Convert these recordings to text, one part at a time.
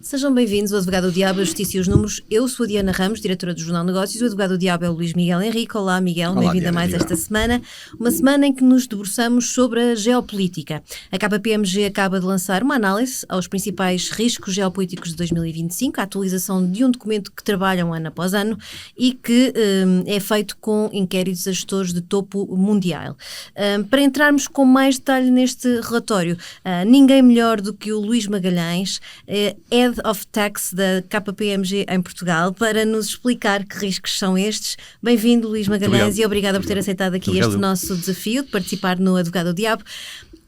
Sejam bem-vindos ao Advogado do Diabo, a Justiça e os Números. Eu sou a Diana Ramos, diretora do Jornal Negócios. O Advogado do Diabo é o Luís Miguel Henrique. Olá, Miguel. Bem-vindo a mais esta semana. Uma semana em que nos debruçamos sobre a geopolítica. A KPMG acaba de lançar uma análise aos principais riscos geopolíticos de 2025, a atualização de um documento que trabalham ano após ano e que é feito com inquéritos a gestores de topo mundial. Para entrarmos com mais detalhe neste relatório, ninguém melhor do que o Luís Magalhães, Head of Tax da KPMG em Portugal, para nos explicar que riscos são estes. Bem-vindo, Luís Magalhães, e obrigada por ter aceitado aqui este nosso desafio de participar no Advogado do Diabo.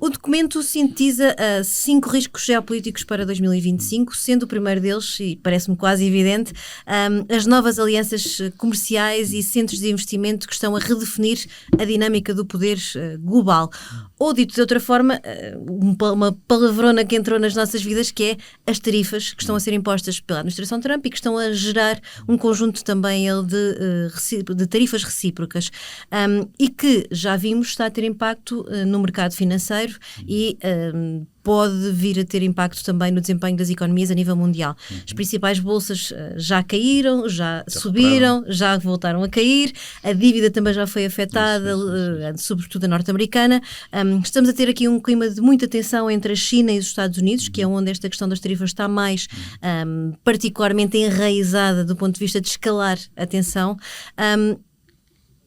O documento sintetiza 5 riscos geopolíticos para 2025, sendo o primeiro deles, e parece-me quase evidente, as novas alianças comerciais e centros de investimento que estão a redefinir a dinâmica do poder global. Ou, dito de outra forma, uma palavrona que entrou nas nossas vidas, que é as tarifas que estão a ser impostas pela administração Trump e que estão a gerar um conjunto também de tarifas recíprocas e que, já vimos, está a ter impacto no mercado financeiro e pode vir a ter impacto também no desempenho das economias a nível mundial. As principais bolsas já caíram, já subiram, já voltaram a cair, a dívida também já foi afetada, sobretudo a norte-americana. Estamos a ter aqui um clima de muita tensão entre a China e os Estados Unidos, que é onde esta questão das tarifas está mais particularmente enraizada do ponto de vista de escalar a tensão.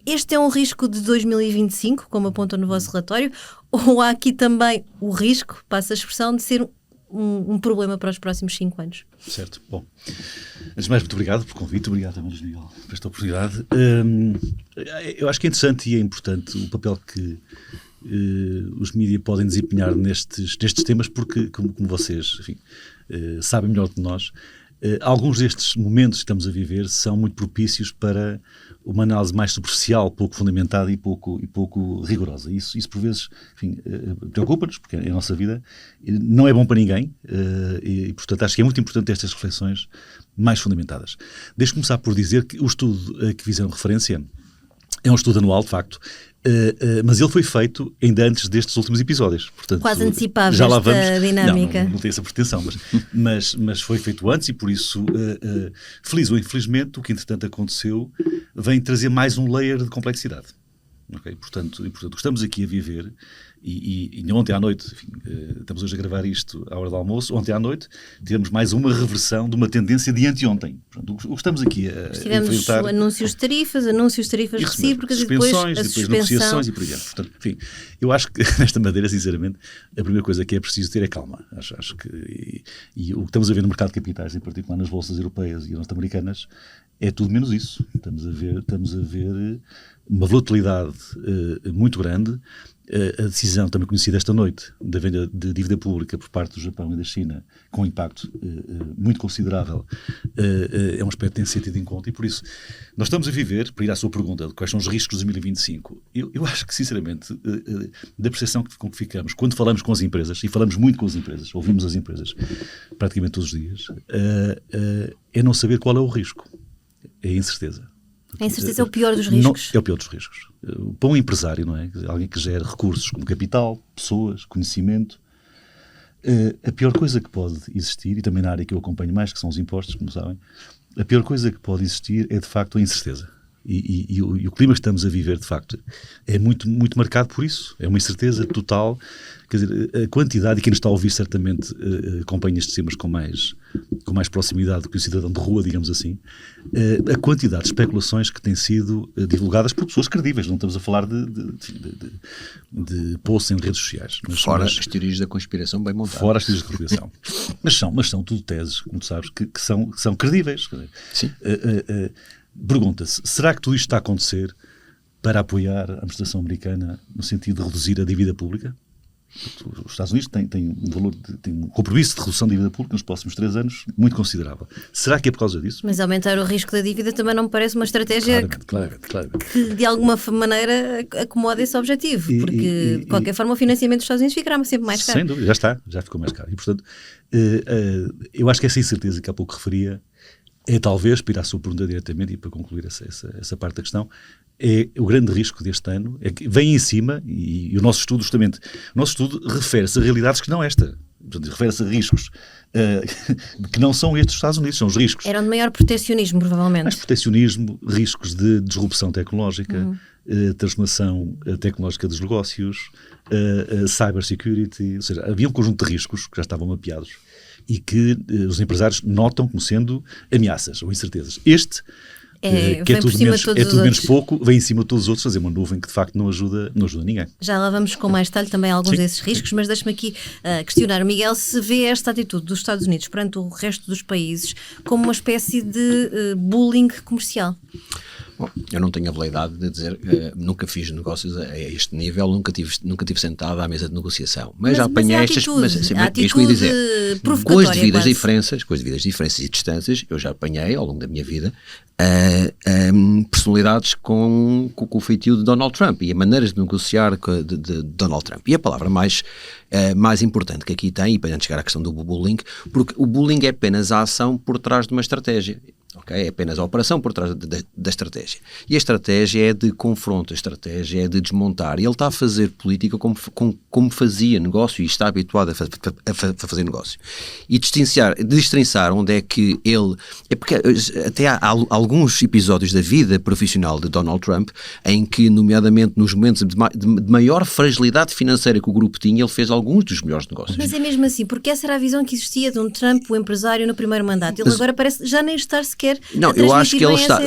Este é um risco de 2025, como apontam no vosso relatório, ou há aqui também o risco, passa a expressão, de ser um problema para os próximos 5 anos? Certo. Bom, antes de mais, muito obrigado pelo convite, obrigado também, Luís Miguel, por esta oportunidade. Eu acho que é interessante e é importante o papel que os mídias podem desempenhar nestes temas, porque, como vocês, enfim, sabem melhor do que nós, alguns destes momentos que estamos a viver são muito propícios para uma análise mais superficial, pouco fundamentada e pouco rigorosa. Isso por vezes, enfim, preocupa-nos, porque a nossa vida não é bom para ninguém e, portanto, acho que é muito importante estas reflexões mais fundamentadas. Deixe-me começar por dizer que o estudo a que fizeram referência é um estudo anual, de facto, mas ele foi feito ainda antes destes últimos episódios. Portanto, quase antecipável já lá esta vamos. dinâmica. Não tem essa pretensão, mas foi feito antes e por isso, feliz ou infelizmente, o que entretanto aconteceu vem trazer mais um layer de complexidade. Okay? Portanto, estamos aqui a viver e ontem à noite, enfim, estamos hoje a gravar isto à hora do almoço, ontem à noite tivemos mais uma reversão de uma tendência de anteontem. Portanto, o que estamos aqui a enfrentar... anúncios de tarifas recíprocas e depois a suspensão. Negociações e por aí adiante. Portanto, enfim, eu acho que nesta madeira, sinceramente, a primeira coisa que é preciso ter é calma. Acho que e o que estamos a ver no mercado de capitais, em particular nas bolsas europeias e norte-americanas, é tudo menos isso. Estamos a ver uma volatilidade muito grande. A decisão também conhecida esta noite da venda de dívida pública por parte do Japão e da China, com um impacto muito considerável, é um aspecto que tem que ser tido em conta e por isso nós estamos a viver, para ir à sua pergunta de quais são os riscos de 2025, eu acho que sinceramente da percepção com que ficamos quando falamos com as empresas, e falamos muito com as empresas, ouvimos as empresas praticamente todos os dias, é não saber qual é o risco, é a incerteza. A incerteza é o pior dos riscos? Não, é o pior dos riscos. Para um empresário, não é? Alguém que gera recursos como capital, pessoas, conhecimento, a pior coisa que pode existir, e também na área que eu acompanho mais, que são os impostos, como sabem, a pior coisa que pode existir é, de facto, a incerteza. E o clima que estamos a viver, de facto, é muito, muito marcado por isso. É uma incerteza total. Quer dizer, a quantidade, e quem nos está a ouvir certamente acompanha estes temas com mais proximidade do que o cidadão de rua, digamos assim, a quantidade de especulações que têm sido divulgadas por pessoas credíveis. Não estamos a falar de posts em redes sociais. Fora as teorias da conspiração bem montadas. Fora as teorias da conspiração. mas são tudo teses, como tu sabes, que são credíveis. Quer dizer, sim. Pergunta-se, será que tudo isto está a acontecer para apoiar a administração americana no sentido de reduzir a dívida pública? Os Estados Unidos têm um compromisso de redução da dívida pública nos próximos 3 anos muito considerável. Será que é por causa disso? Mas aumentar o risco da dívida também não me parece uma estratégia claramente. que de alguma maneira acomode esse objetivo, porque de qualquer forma o financiamento dos Estados Unidos ficará sempre mais caro. Sem dúvida, já ficou mais caro. E portanto, eu acho que essa incerteza que há pouco referia é talvez, para ir à sua pergunta diretamente e para concluir essa parte da questão, é o grande risco deste ano, é que vem em cima, e o nosso estudo justamente, refere-se a realidades que não esta. portanto, refere-se a riscos que não são estes dos Estados Unidos, são os riscos. Eram de maior protecionismo, provavelmente. Mais protecionismo, riscos de disrupção tecnológica, transformação tecnológica dos negócios, cybersecurity, ou seja, havia um conjunto de riscos que já estavam mapeados e que os empresários notam como sendo ameaças ou incertezas. Este, que é tudo menos pouco, vem em cima de todos os outros fazer uma nuvem que de facto não ajuda ninguém. Já lá vamos com mais detalhe também a alguns desses riscos, mas deixe-me aqui questionar, Miguel, se vê esta atitude dos Estados Unidos perante o resto dos países como uma espécie de bullying comercial. Bom, eu não tenho a habilidade de dizer, nunca fiz negócios a este nível, nunca tive sentado à mesa de negociação, mas já apanhei estas, com as devidas diferenças e distâncias, eu já apanhei ao longo da minha vida personalidades com o feitio de Donald Trump e a maneiras de negociar de Donald Trump. E a palavra mais importante que aqui tem, e para chegar à questão do bullying, porque o bullying é apenas a ação por trás de uma estratégia. Okay? É apenas a operação por trás da estratégia. E a estratégia é de confronto, a estratégia é de desmontar. E ele está a fazer política como fazia negócio e está habituado a fazer negócio. E destrinçar onde é que ele... É porque até há alguns episódios da vida profissional de Donald Trump em que, nomeadamente nos momentos de maior fragilidade financeira que o grupo tinha, ele fez alguns dos melhores negócios. Mas é mesmo assim, porque essa era a visão que existia de um Trump, o empresário, no primeiro mandato. Ele agora parece já nem estar sequer. Não, eu acho que ele está.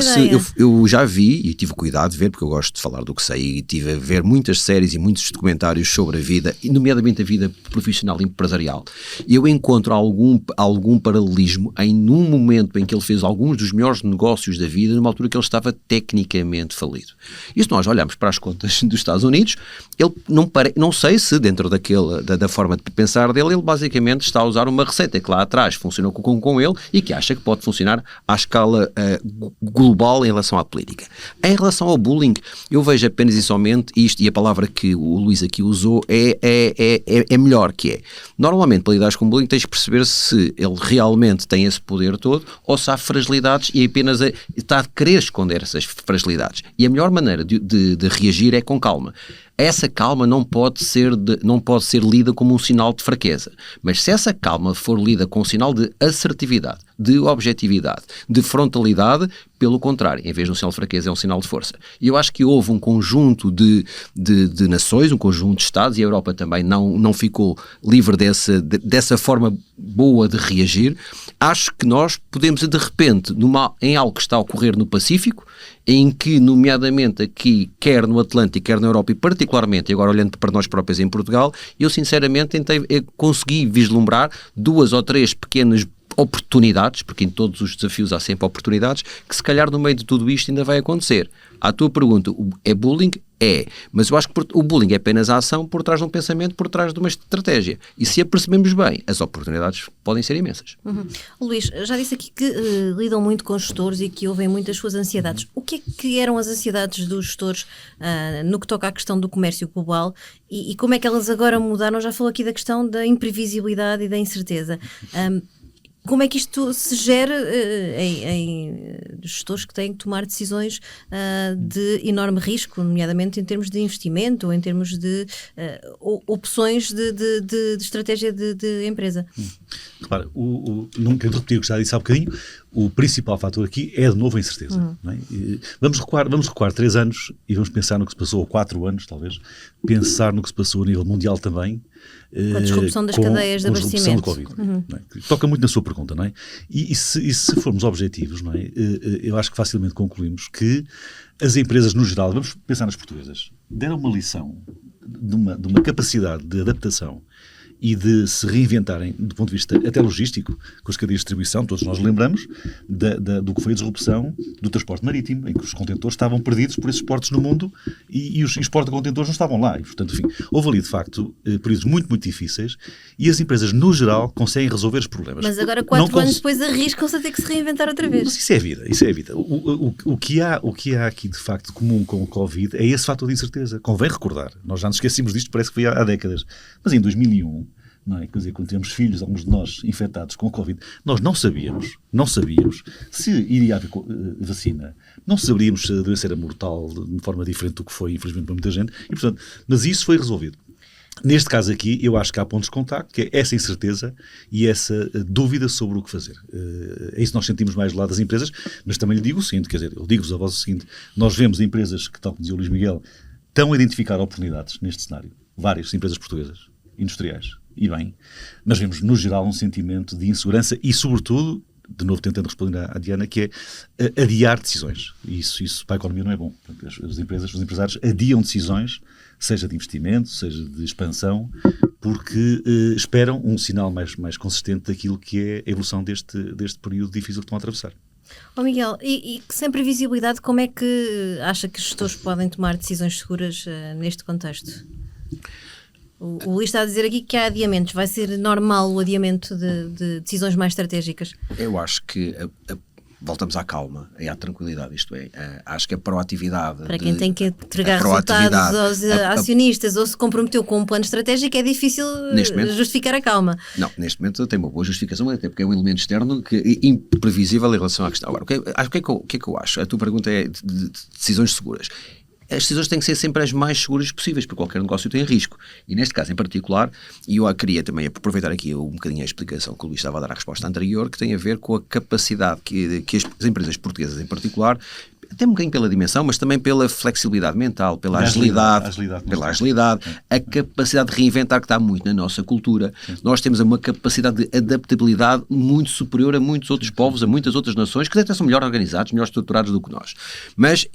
Eu já vi e tive cuidado de ver, porque eu gosto de falar do que sei, e tive a ver muitas séries e muitos documentários sobre a vida, e nomeadamente a vida profissional e empresarial. E eu encontro algum paralelismo num momento em que ele fez alguns dos melhores negócios da vida, numa altura que ele estava tecnicamente falido. E se nós olharmos para as contas dos Estados Unidos, ele não sei se dentro da forma de pensar dele, ele basicamente está a usar uma receita que lá atrás funcionou com ele e que acha que pode funcionar à escala global em relação à política. Em relação ao bullying, eu vejo apenas e somente isto, e a palavra que o Luís aqui usou é melhor, que é, normalmente para lidar com bullying tens de perceber se ele realmente tem esse poder todo ou se há fragilidades e apenas está a querer esconder essas fragilidades. E a melhor maneira de reagir é com calma. Essa calma não pode ser lida como um sinal de fraqueza, mas se essa calma for lida com um sinal de assertividade, de objetividade, de frontalidade, pelo contrário, em vez de um sinal de fraqueza, é um sinal de força. E eu acho que houve um conjunto de nações, um conjunto de Estados, e a Europa também não ficou livre dessa forma boa de reagir. Acho que nós podemos, de repente, em algo que está a ocorrer no Pacífico, em que, nomeadamente aqui, quer no Atlântico, quer na Europa, e particularmente, agora olhando para nós próprios em Portugal, eu sinceramente consegui vislumbrar 2 ou 3 pequenas oportunidades, porque em todos os desafios há sempre oportunidades, que se calhar no meio de tudo isto ainda vai acontecer. À tua pergunta, é bullying? É, mas eu acho que o bullying é apenas a ação por trás de um pensamento, por trás de uma estratégia. E se a percebemos bem, as oportunidades podem ser imensas. Luís, já disse aqui que lidam muito com gestores e que ouvem muitas suas ansiedades. O que é que eram as ansiedades dos gestores no que toca à questão do comércio global e como é que elas agora mudaram? Já falou aqui da questão da imprevisibilidade e da incerteza. Como é que isto se gera em gestores que têm que tomar decisões de enorme risco, nomeadamente em termos de investimento ou em termos de opções de estratégia de empresa? Repara, não quero repetir o que já disse há bocadinho, o principal fator aqui é de novo a incerteza. Não é? Vamos recuar 3 anos e vamos pensar no que se passou, ou 4 anos talvez, pensar no que se passou a nível mundial também, com a disrupção das cadeias de abastecimento. Com a disrupção do Covid. Não é? Toca muito na sua pergunta, não é? E se formos objetivos, não é? Eu acho que facilmente concluímos que as empresas, no geral, vamos pensar nas portuguesas, deram uma lição de uma capacidade de adaptação e de se reinventarem do ponto de vista até logístico, com as cadeias de distribuição. Todos nós lembramos do que foi a disrupção do transporte marítimo, em que os contentores estavam perdidos por esses portos no mundo e os porta-contentores não estavam lá. E, portanto, enfim, houve ali, de facto, períodos muito, muito difíceis e as empresas, no geral, conseguem resolver os problemas. Mas agora, 4 anos depois, arriscam-se a ter que se reinventar outra vez. Mas isso é a vida. O que há aqui, de facto, comum com o Covid é esse fator de incerteza. Convém recordar. Nós já nos esquecemos disto, parece que foi há décadas. Mas em 2001, não é? Quer dizer, quando tivemos filhos, alguns de nós infectados com o Covid, nós não sabíamos se iria haver vacina, não saberíamos se a doença era mortal de forma diferente do que foi, infelizmente, para muita gente, e, portanto, mas isso foi resolvido. Neste caso aqui, eu acho que há pontos de contacto, que é essa incerteza e essa dúvida sobre o que fazer. É isso que nós sentimos mais do lado das empresas, mas também lhe digo o seguinte, quer dizer, eu digo-vos a vós o seguinte, nós vemos empresas que, tal como dizia o Luís Miguel, estão a identificar oportunidades neste cenário. Várias empresas portuguesas, industriais, e bem, mas vemos, no geral, um sentimento de insegurança e, sobretudo, de novo tentando responder à Diana, que é adiar decisões. E isso para a economia não é bom. As empresas, os empresários adiam decisões, seja de investimento, seja de expansão, porque esperam um sinal mais consistente daquilo que é a evolução deste período difícil que estão a atravessar. Miguel, e sem previsibilidade, como é que acha que os gestores podem tomar decisões seguras neste contexto? O Luís está a dizer aqui que há adiamentos. Vai ser normal o adiamento de decisões mais estratégicas? Eu acho que voltamos à calma e à tranquilidade, isto é, acho que a proatividade... Para quem tem que entregar resultados aos acionistas ou se comprometeu com um plano estratégico, é difícil justificar a calma. Não, neste momento tem uma boa justificação, até porque é um elemento externo que é imprevisível em relação à questão. Agora, o que é que eu acho? A tua pergunta é de decisões seguras. As decisões têm que ser sempre as mais seguras possíveis, porque qualquer negócio tem risco. E neste caso em particular, e eu queria também aproveitar aqui um bocadinho a explicação que o Luís estava a dar à resposta anterior, que tem a ver com a capacidade que as empresas portuguesas em particular, até um bocadinho pela dimensão, mas também pela flexibilidade mental, pela agilidade, a capacidade de reinventar que está muito na nossa cultura. Nós temos uma capacidade de adaptabilidade muito superior a muitos outros povos, a muitas outras nações, que até são melhor organizados, melhor estruturados do que nós. Mas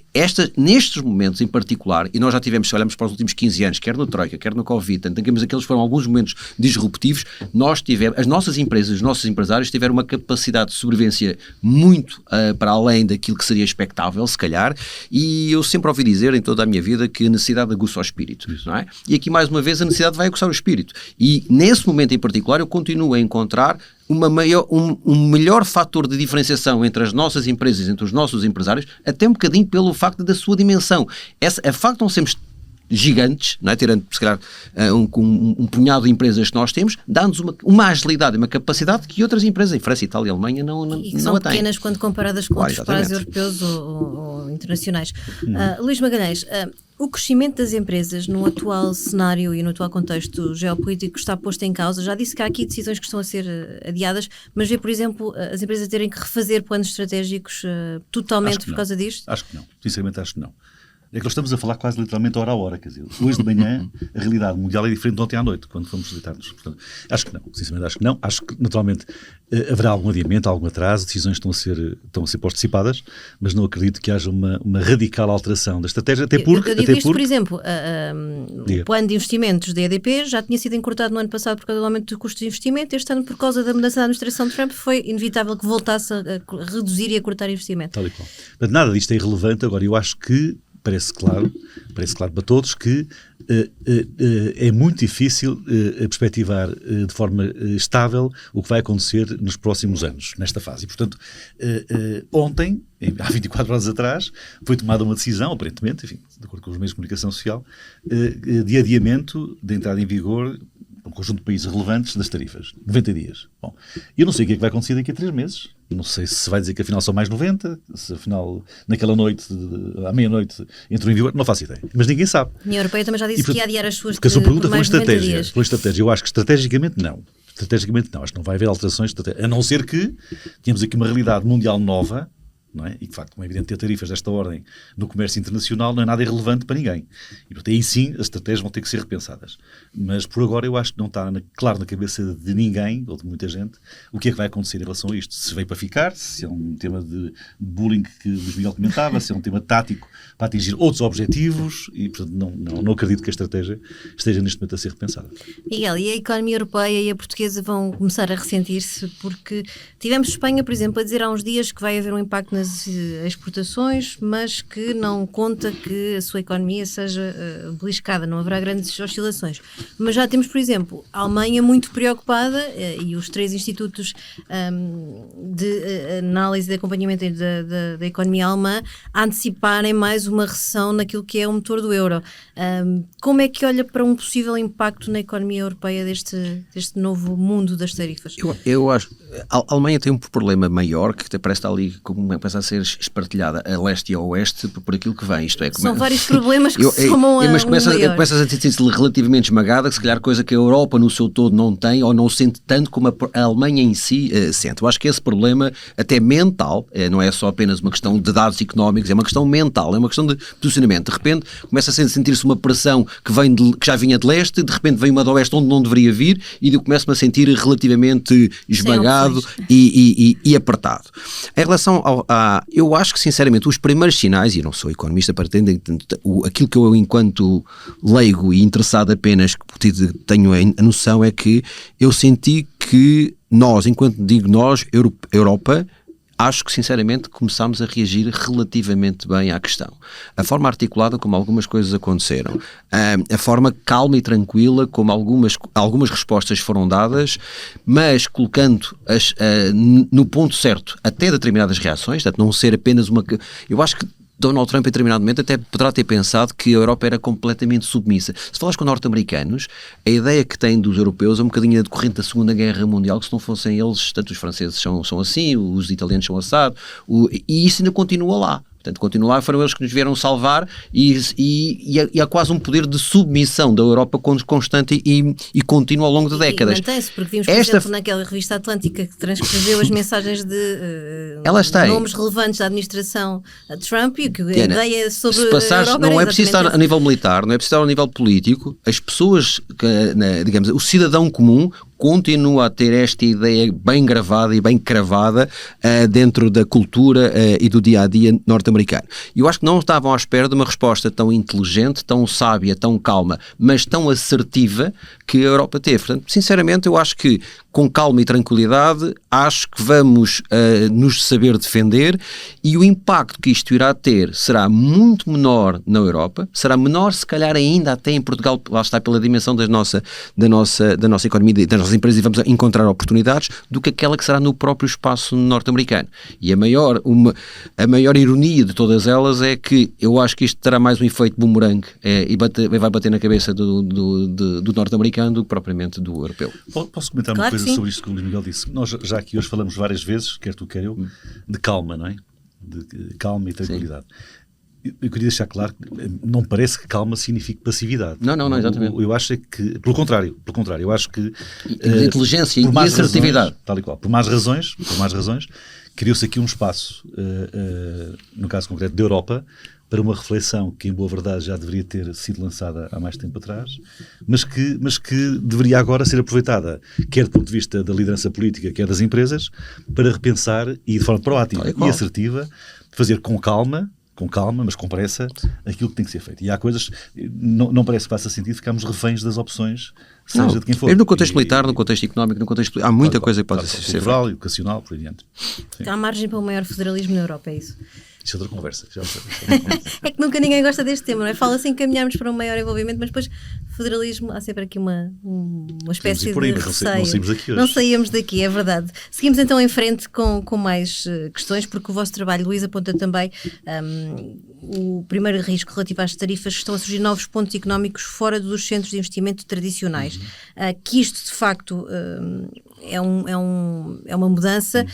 nestes momentos em particular, e nós já tivemos, se olhamos para os últimos 15 anos, quer no Troika, quer no Covid, aqueles foram alguns momentos disruptivos, as nossas empresas, os nossos empresários tiveram uma capacidade de sobrevivência muito para além daquilo que seria expectável, se calhar, e eu sempre ouvi dizer em toda a minha vida que a necessidade aguça o espírito, não é? E aqui mais uma vez a necessidade vai aguçar o espírito. E nesse momento em particular eu continuo a encontrar um melhor fator de diferenciação entre as nossas empresas, entre os nossos empresários, até um bocadinho pelo facto da sua dimensão. A facto de não sermos gigantes, não é? Tirando, se calhar, um punhado de empresas que nós temos, dá-nos uma agilidade, uma capacidade que outras empresas, em França, Itália e Alemanha, não a têm. São pequenas quando comparadas com outros países europeus ou internacionais. Luís Magalhães, o crescimento das empresas no atual cenário e no atual contexto geopolítico está posto em causa. Já disse que há aqui decisões que estão a ser adiadas, mas vê, por exemplo, as empresas terem que refazer planos estratégicos totalmente por causa disto? Acho que não. Sinceramente, acho que não. É que nós estamos a falar quase literalmente hora a hora, quer dizer, hoje de manhã a realidade mundial é diferente de ontem à noite, quando fomos visitar-nos. Portanto, acho que não, sinceramente acho que não. Acho que naturalmente haverá algum adiamento, algum atraso, decisões estão a ser postecipadas, mas não acredito que haja uma radical alteração da estratégia, até porque... Eu digo isto, por exemplo, o plano de investimentos da EDP já tinha sido encurtado no ano passado por causa do aumento do custo de investimento, este ano por causa da mudança da administração de Trump foi inevitável que voltasse a reduzir e a cortar investimento. Tal e qual. Mas nada disto é irrelevante, agora eu acho que parece claro para todos que é muito difícil perspectivar de forma estável o que vai acontecer nos próximos anos, nesta fase. E, portanto, ontem, há 24 horas atrás, foi tomada uma decisão, aparentemente, enfim, de acordo com os meios de comunicação social, de adiamento da entrada em vigor um conjunto de países relevantes das tarifas. 90 dias. Bom, eu não sei o que é que vai acontecer daqui a 3 meses. Não sei se vai dizer que afinal são mais 90, se afinal naquela noite, à meia-noite, entrou em vigor, não faço ideia. Mas ninguém sabe. A União Europeia também já disse que ia adiar as suas porque a sua pergunta foi estratégia. Eu acho que estrategicamente não. Acho que não vai haver alterações, a não ser que tenhamos aqui uma realidade mundial nova, não é? E que, de facto, como é evidente, ter tarifas desta ordem no comércio internacional não é nada irrelevante para ninguém. E, portanto, aí sim as estratégias vão ter que ser repensadas. Mas, por agora, eu acho que não está claro na cabeça de ninguém, ou de muita gente, o que é que vai acontecer em relação a isto. Se veio para ficar, se é um tema de bullying que o Luís Miguel comentava, se é um tema tático para atingir outros objetivos, e, portanto, não acredito que a estratégia esteja neste momento a ser repensada. Miguel, e a economia europeia e a portuguesa vão começar a ressentir-se, porque tivemos Espanha, por exemplo, a dizer há uns dias que vai haver um impacto nas exportações, mas que não conta que a sua economia seja beliscada, não haverá grandes oscilações. Mas já temos, por exemplo, a Alemanha muito preocupada e os 3 institutos de análise de acompanhamento da economia alemã a anteciparem mais uma recessão naquilo que é o motor do euro. Como é que olha para um possível impacto na economia europeia deste novo mundo das tarifas? Eu acho a Alemanha tem um problema maior que parece estar ali, parece começa a ser espartilhada a leste e a oeste por aquilo que vem. Isto é, são vários problemas que se somam a mas começa maior. a sentir-se relativamente esmagada, que se calhar coisa que a Europa no seu todo não tem ou não sente tanto como a Alemanha em si sente. Eu acho que esse problema até mental, não é só apenas uma questão de dados económicos, é uma questão mental, é uma questão de posicionamento. De repente começa a sentir-se uma pressão que já vinha de leste, de repente vem uma de oeste onde não deveria vir e eu começo-me a sentir relativamente esmagado e apertado. Em relação eu acho que sinceramente os primeiros sinais, e não sou economista para entender aquilo que eu enquanto leigo e interessado apenas tenho a noção é que eu senti que nós, enquanto digo nós, Europa, acho que sinceramente começámos a reagir relativamente bem à questão. A forma articulada como algumas coisas aconteceram, a forma calma e tranquila como algumas respostas foram dadas, mas colocando no ponto certo até determinadas reações, portanto não ser apenas uma... Eu acho que Donald Trump, em determinado momento, até poderá ter pensado que a Europa era completamente submissa. Se falares com norte-americanos, a ideia que têm dos europeus é um bocadinho decorrente da Segunda Guerra Mundial, que se não fossem eles, tanto os franceses são assim, os italianos são assado, e isso ainda continua lá. Portanto, continuar, foram eles que nos vieram salvar e há quase um poder de submissão da Europa constante e contínuo ao longo de décadas. E mantém-se, porque vimos, por exemplo, naquela revista Atlântica que transcreveu as mensagens de nomes relevantes da administração Trump e que a ideia sobre a Europa não é preciso estar a nível militar, não é preciso estar a nível político, as pessoas, digamos, o cidadão comum continua a ter esta ideia bem gravada e bem cravada dentro da cultura e do dia-a-dia norte-americano. Eu acho que não estavam à espera de uma resposta tão inteligente, tão sábia, tão calma, mas tão assertiva que a Europa teve. Portanto, sinceramente, eu acho que com calma e tranquilidade, acho que vamos nos saber defender e o impacto que isto irá ter será muito menor na Europa, será menor se calhar ainda até em Portugal, lá está pela dimensão da nossa economia, das nossas empresas, e vamos encontrar oportunidades, do que aquela que será no próprio espaço norte-americano. E a maior ironia de todas elas é que eu acho que isto terá mais um efeito bumerangue e vai bater na cabeça do norte-americano do que propriamente do europeu. Posso comentar uma coisa sobre isto que o Luís Miguel disse? Nós já aqui hoje falamos várias vezes, quer tu, quer eu, de calma, não é? De calma e tranquilidade. Eu queria deixar claro que não parece que calma signifique passividade. Não, exatamente. Eu acho que, pelo contrário, eu acho que... inteligência e assertividade. Tal e qual. Por mais razões, criou-se aqui um espaço, no caso concreto da Europa, para uma reflexão que, em boa verdade, já deveria ter sido lançada há mais tempo atrás, mas que deveria agora ser aproveitada, quer do ponto de vista da liderança política, quer das empresas, para repensar e de forma proativa e assertiva, fazer com calma, mas com pressa, aquilo que tem que ser feito. E há coisas, não parece que faça sentido ficarmos reféns das opções, seja de quem for. Mesmo no contexto militar, no contexto económico, no contexto... Há muita coisa que pode ser feita. Cultural, educacional, por adiante. Há margem para um maior federalismo na Europa, é isso? Isso é outra conversa. É que nunca ninguém gosta deste tema, não é? Fala-se em caminharmos para um maior envolvimento, mas depois federalismo, há sempre aqui uma espécie de receio. Não saímos daqui hoje. Não saímos daqui, é verdade. Seguimos então em frente com mais questões, porque o vosso trabalho, Luís, aponta também o primeiro risco relativo às tarifas, que estão a surgir novos pontos económicos fora dos centros de investimento tradicionais. Que isto, de facto... É uma mudança,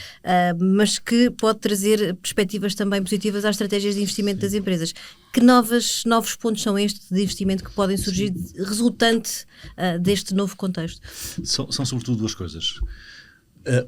mas que pode trazer perspectivas também positivas às estratégias de investimento das empresas. Que novos pontos são estes de investimento que podem surgir resultante deste novo contexto? São sobretudo duas coisas.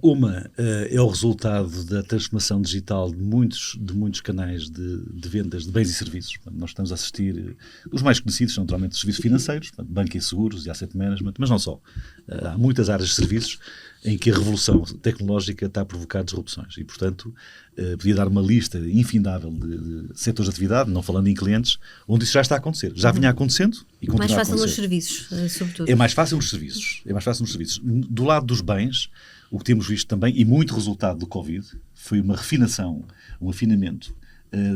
Uma é o resultado da transformação digital de muitos canais de vendas de bens e serviços. Nós estamos a assistir, os mais conhecidos são naturalmente os serviços financeiros, banco e seguros e asset management, mas não só. Há muitas áreas de serviços em que a revolução tecnológica está a provocar disrupções e, portanto, podia dar uma lista infindável de setores de atividade, não falando em clientes, onde isso já está a acontecer. Já vinha acontecendo e continua a acontecer. Mais fácil nos serviços, sobretudo. É mais fácil nos serviços. Do lado dos bens, o que temos visto também, e muito resultado do Covid, foi um afinamento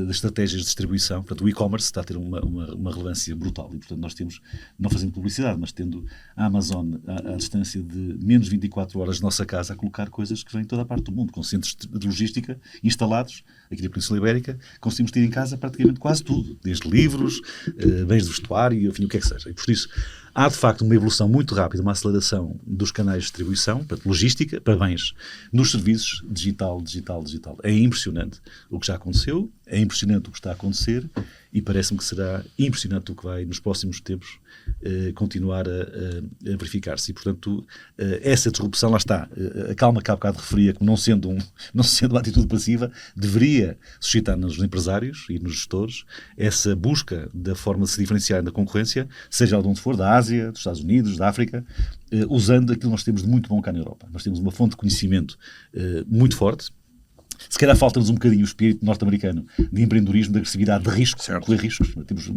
das estratégias de distribuição. Portanto, o e-commerce está a ter uma relevância brutal e, portanto, nós temos, não fazendo publicidade, mas tendo a Amazon à distância de menos 24 horas de nossa casa a colocar coisas que vêm de toda a parte do mundo, com centros de logística instalados aqui na Península Ibérica, conseguimos ter em casa praticamente quase tudo, desde livros, bens de vestuário, enfim, o que é que seja. E, por isso, há de facto uma evolução muito rápida, uma aceleração dos canais de distribuição, portanto, logística, para bens, nos serviços, digital. É impressionante o que já aconteceu, é impressionante o que está a acontecer e parece-me que será impressionante o que vai, nos próximos tempos, continuar a verificar-se. E, portanto, essa disrupção, lá está, a calma que há bocado referia, como não sendo uma atitude passiva, deveria suscitar nos empresários e nos gestores essa busca da forma de se diferenciar da concorrência, seja de onde for, da Ásia, dos Estados Unidos, da África, usando aquilo que nós temos de muito bom cá na Europa. Nós temos uma fonte de conhecimento muito forte. Se calhar falta-nos um bocadinho o espírito norte-americano de empreendedorismo, de agressividade, de risco, correr riscos. Temos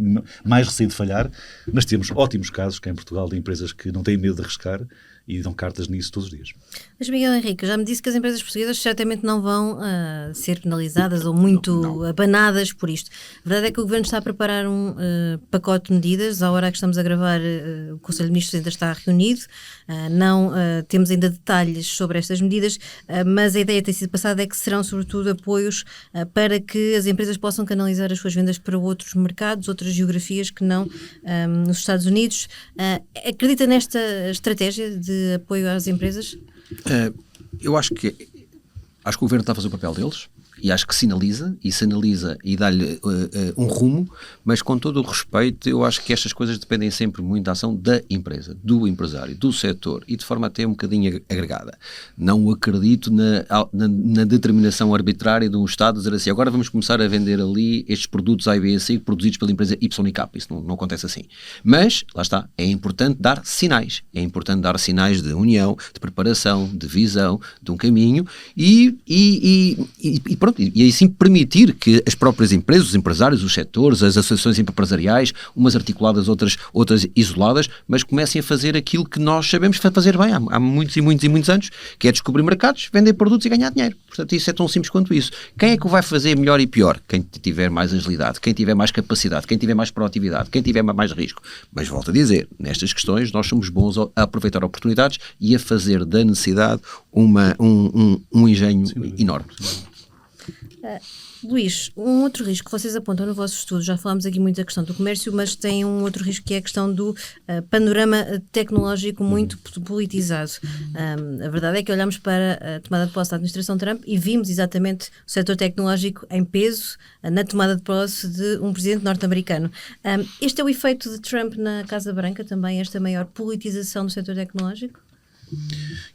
mais receio de falhar, mas temos ótimos casos cá em Portugal de empresas que não têm medo de arriscar e dão cartas nisso todos os dias. Mas Miguel Henrique, já me disse que as empresas portuguesas certamente não vão ser penalizadas ou muito abanadas por isto. A verdade é que o Governo está a preparar um pacote de medidas. À hora que estamos a gravar, o Conselho de Ministros ainda está reunido. Não temos ainda detalhes sobre estas medidas, mas a ideia que tem sido passada é que serão sobretudo apoios para que as empresas possam canalizar as suas vendas para outros mercados, outras geografias que não nos Estados Unidos. Acredita nesta estratégia de apoio às empresas? Eu acho que o Governo está a fazer o papel deles e acho que sinaliza e dá-lhe um rumo, mas com todo o respeito, eu acho que estas coisas dependem sempre muito da ação da empresa, do empresário, do setor e de forma até um bocadinho agregada. Não acredito na determinação arbitrária de um Estado dizer assim, agora vamos começar a vender ali estes produtos A, B e C produzidos pela empresa Y e K. Isso não acontece assim. Mas, lá está, é importante dar sinais. É importante dar sinais de união, de preparação, de visão, de um caminho e pronto, e aí sim permitir que as próprias empresas, os empresários, os setores, as associações empresariais, umas articuladas, outras isoladas, mas comecem a fazer aquilo que nós sabemos fazer bem há muitos anos, que é descobrir mercados, vender produtos e ganhar dinheiro. Portanto, isso é tão simples quanto isso. Quem é que o vai fazer melhor e pior? Quem tiver mais agilidade, quem tiver mais capacidade, quem tiver mais proatividade, quem tiver mais risco. Mas volto a dizer, nestas questões nós somos bons a aproveitar oportunidades e a fazer da necessidade um engenho enorme. Luís, um outro risco que vocês apontam no vosso estudo, já falámos aqui muito da questão do comércio, mas tem um outro risco que é a questão do panorama tecnológico muito politizado. A verdade é que olhamos para a tomada de posse da administração Trump e vimos exatamente o setor tecnológico em peso na tomada de posse de um presidente norte-americano. Este é o efeito de Trump na Casa Branca também, esta maior politização do setor tecnológico?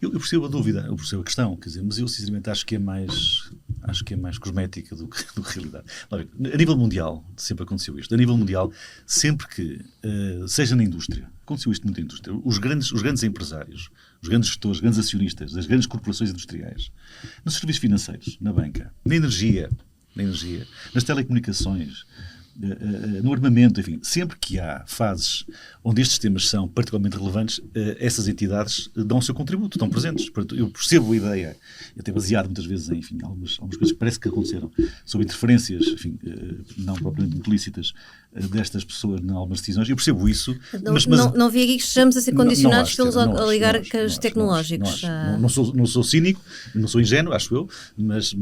Eu percebo a dúvida, eu percebo a questão, quer dizer, mas eu sinceramente acho que é mais cosmética do que realidade. A nível mundial, sempre aconteceu isto. A nível mundial, sempre que, seja na indústria, aconteceu isto muito na indústria, os grandes empresários, os grandes gestores, os grandes acionistas, as grandes corporações industriais, nos serviços financeiros, na banca, na energia, nas telecomunicações, no armamento, enfim, sempre que há fases onde estes temas são particularmente relevantes, essas entidades dão o seu contributo, estão presentes. Eu percebo a ideia, até baseado muitas vezes em, enfim, algumas coisas que parece que aconteceram, sobre interferências, enfim, não propriamente implícitas, destas pessoas em algumas decisões. Eu percebo isso. Mas não vi aqui que estejamos a ser condicionados pelos oligarcas tecnológicos. Não sou cínico, não sou ingênuo, acho eu, mas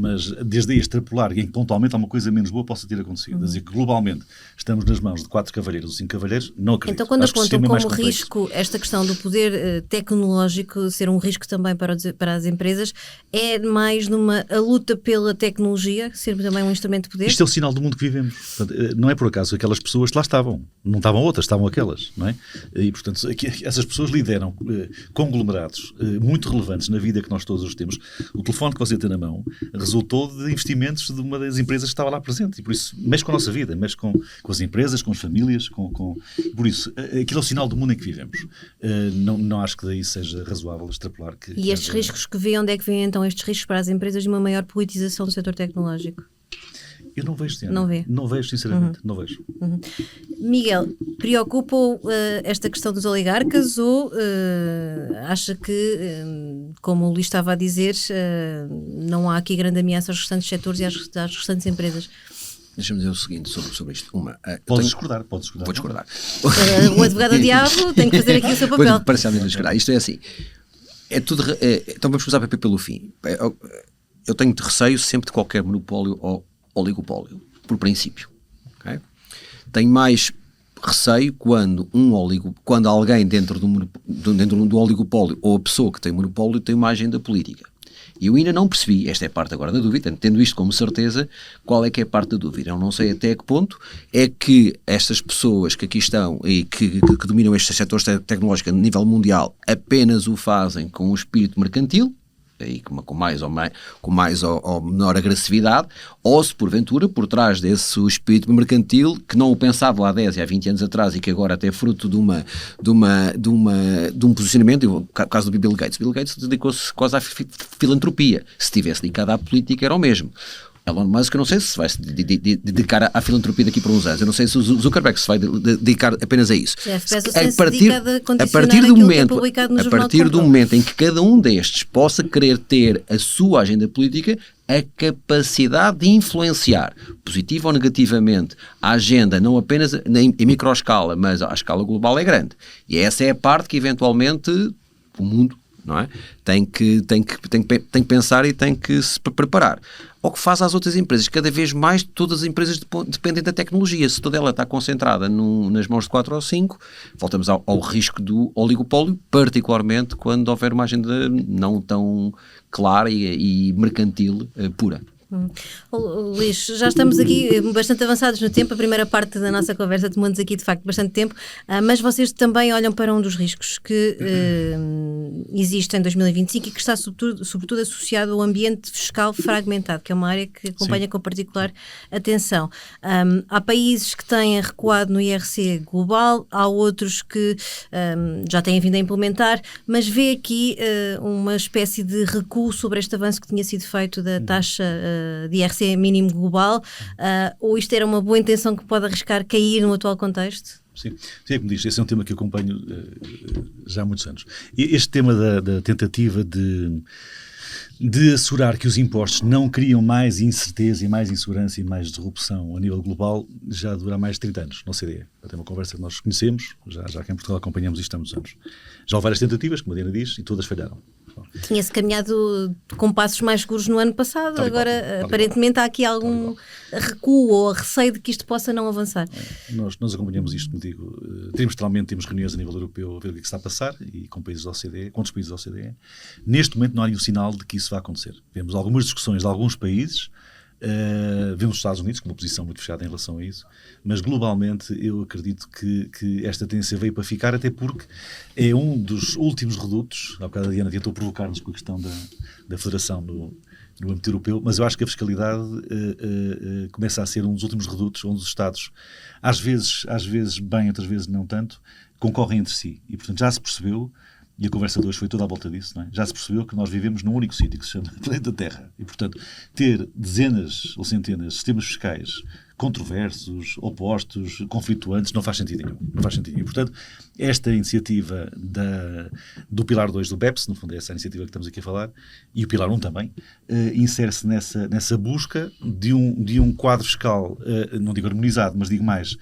desde aí extrapolar em que pontualmente alguma coisa menos boa possa ter acontecido. Dizer que globalmente estamos nas mãos de 4 cavalheiros ou 5 cavalheiros, não acredito. Então, quando apontam como risco esta questão do poder tecnológico ser um risco também para as empresas, é mais a luta pela tecnologia, ser também um instrumento de poder? Isto é o sinal do mundo que vivemos. Portanto, não é por acaso que aquelas pessoas que lá estavam. Não estavam outras, estavam aquelas, não é? E, portanto, essas pessoas lideram conglomerados muito relevantes na vida que nós todos temos. O telefone que você tem na mão resultou de investimentos de uma das empresas que estava lá presente. E por isso, mexe com a nossa vida, mexe com as empresas, com as famílias, por isso, aquilo é o sinal do mundo em que vivemos. Não acho que daí seja razoável extrapolar que... E estes riscos que vê, onde é que vêm então estes riscos para as empresas de uma maior politização do setor tecnológico? Eu não vejo, Diana. Não vê? Não vejo, sinceramente. Não vejo. Miguel, preocupa-o esta questão dos oligarcas ou acha que, como o Luís estava a dizer, não há aqui grande ameaça aos restantes setores e às restantes empresas? Deixa-me dizer o seguinte sobre isto. Podes discordar. Vou discordar. O advogado do diabo tem que fazer aqui o seu papel. Parece-me discordar. Isto é assim. Então vamos começar pelo fim. Eu tenho receio sempre de qualquer monopólio ou oligopólio, por princípio. Okay? Tenho mais receio quando alguém dentro do oligopólio, ou a pessoa que tem monopólio, tem uma agenda política. E eu ainda não percebi, esta é a parte agora da dúvida, tendo isto como certeza, qual é que é a parte da dúvida. Eu não sei até que ponto é que estas pessoas que aqui estão e que dominam estes setores tecnológicos a nível mundial apenas o fazem com um espírito mercantil, e com mais ou menor agressividade, ou se porventura por trás desse espírito mercantil, que não o pensava há 10 e há 20 anos atrás e que agora até é fruto de um posicionamento, no caso do Bill Gates dedicou-se quase à filantropia. Se tivesse dedicado à política era o mesmo. Elon Musk, eu não sei se vai se dedicar à filantropia daqui por uns anos. Eu não sei se o Zuckerberg se vai dedicar apenas a isso. A partir do momento em que cada um destes possa querer ter a sua agenda política, a capacidade de influenciar, positiva ou negativamente, a agenda, não apenas em microescala, mas à escala global, é grande. E essa é a parte que eventualmente o mundo, não é? Tem que pensar e tem que se preparar. Ao que faz às outras empresas, cada vez mais todas as empresas dependem da tecnologia. Se toda ela está concentrada nas mãos de 4 ou 5, voltamos ao risco do oligopólio, particularmente quando houver uma agenda não tão clara e mercantil pura. Luís, já estamos aqui bastante avançados no tempo. A primeira parte da nossa conversa tomou-nos aqui de facto bastante tempo, mas vocês também olham para um dos riscos que existe em 2025 e que está sobretudo associado ao ambiente fiscal fragmentado, que é uma área que acompanha com particular atenção. Há países que têm recuado no IRC global, há outros que já têm vindo a implementar, mas vê aqui uma espécie de recuo sobre este avanço que tinha sido feito da taxa de IRC mínimo global, ou isto era uma boa intenção que pode arriscar cair no atual contexto? Sim, é como diz, esse é um tema que eu acompanho já há muitos anos. E este tema da tentativa de assegurar que os impostos não criam mais incerteza e mais insegurança e mais disrupção a nível global já dura mais de 30 anos, na OCDE. É uma conversa que nós conhecemos, já que em Portugal acompanhamos isto há muitos anos. Já houve várias tentativas, como a Diana diz, e todas falharam. Tinha-se caminhado com passos mais seguros no ano passado, agora aparentemente há aqui algum recuo ou receio de que isto possa não avançar. Nós acompanhamos isto, como digo, trimestralmente temos reuniões a nível europeu a ver o que está a passar e com países da OCDE, com outros países da OCDE. Neste momento não há nenhum sinal de que isso vai acontecer. Vemos algumas discussões de alguns países, vemos os Estados Unidos com uma posição muito fechada em relação a isso, mas globalmente eu acredito que esta tendência veio para ficar, até porque é um dos últimos redutos. Há bocado a Diana tentou provocar-nos com a questão da federação no âmbito europeu, mas eu acho que a fiscalidade começa a ser um dos últimos redutos onde os Estados, às vezes bem, outras vezes não tanto, concorrem entre si. E portanto já se percebeu, e a conversa de hoje foi toda à volta disso, não é? Já se percebeu que nós vivemos num único sítio que se chama planeta Terra. E, portanto, ter dezenas ou centenas de sistemas fiscais controversos, opostos, conflituantes, não faz sentido nenhum. Não faz sentido nenhum. E, portanto, esta iniciativa do Pilar 2 do BEPS, no fundo é essa a iniciativa que estamos aqui a falar, e o Pilar 1 também, insere-se nessa busca de um quadro fiscal, não digo harmonizado, mas digo mais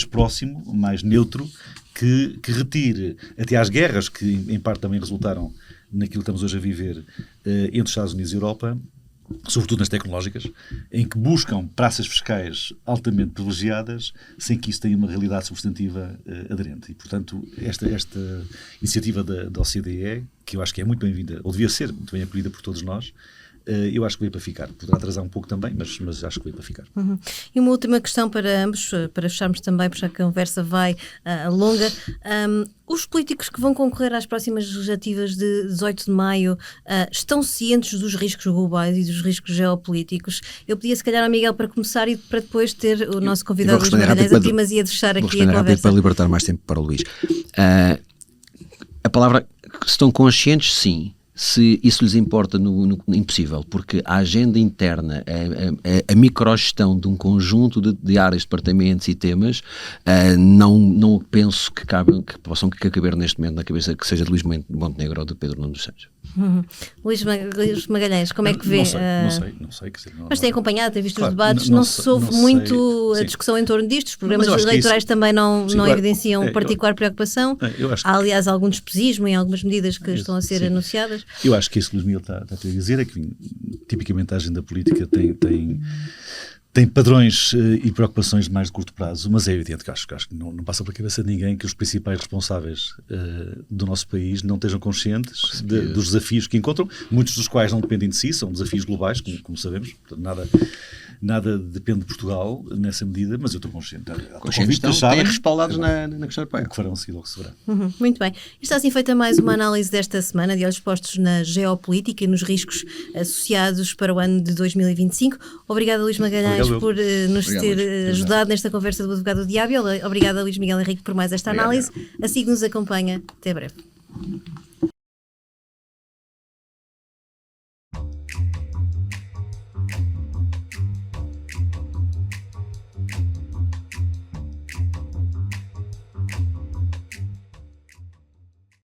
próximo, mais neutro, que retire até às guerras que em parte também resultaram naquilo que estamos hoje a viver entre os Estados Unidos e a Europa, sobretudo nas tecnológicas, em que buscam praças fiscais altamente privilegiadas sem que isso tenha uma realidade substantiva aderente. E, portanto, esta iniciativa da OCDE, que eu acho que é muito bem-vinda, ou devia ser muito bem acolhida por todos nós, eu acho que veio para ficar. Poderá atrasar um pouco também, mas acho que veio para ficar. E uma última questão para ambos, para fecharmos também, porque a conversa vai longa. Os políticos que vão concorrer às próximas legislativas de 18 de maio estão cientes dos riscos globais e dos riscos geopolíticos? Eu pedia se calhar ao Miguel para começar e para depois ter o nosso convidado Luís Magalhães a primazia de fechar aqui a conversa. Para libertar mais tempo para o Luís. A palavra, estão conscientes, sim. Se isso lhes importa no impossível, porque a agenda interna, a microgestão de um conjunto de áreas, departamentos e temas, não penso que possam caber neste momento na cabeça, que seja de Luís Montenegro ou de Pedro Nuno dos Santos. Luís Magalhães, como é que vê? Não sei. Mas tem acompanhado, tem visto os debates, não se ouve muito a discussão em torno disto, os programas eleitorais também não evidenciam particular preocupação. Há, aliás, algum despesismo em algumas medidas que estão a ser anunciadas. Eu acho que isso que o Luís Miguel está a dizer é que, tipicamente, a agenda política tem tem padrões e preocupações mais de curto prazo, mas é evidente que acho que não passa pela cabeça de ninguém que os principais responsáveis do nosso país não estejam conscientes dos desafios que encontram, muitos dos quais não dependem de si, são desafios globais, como sabemos, portanto, nada depende de Portugal nessa medida, mas eu estou consciente. Conscientes têm respaldados na questão europeia. O que farão a seguir logo se verá. Muito bem. Está assim feita mais uma análise desta semana de olhos postos na geopolítica e nos riscos associados para o ano de 2025. Obrigada, Luís Magalhães, por nos ter ajudado nesta conversa do Advogado do Diabo. Obrigada, Luís Miguel Henrique, por mais esta análise. Assim que nos acompanha. Até breve.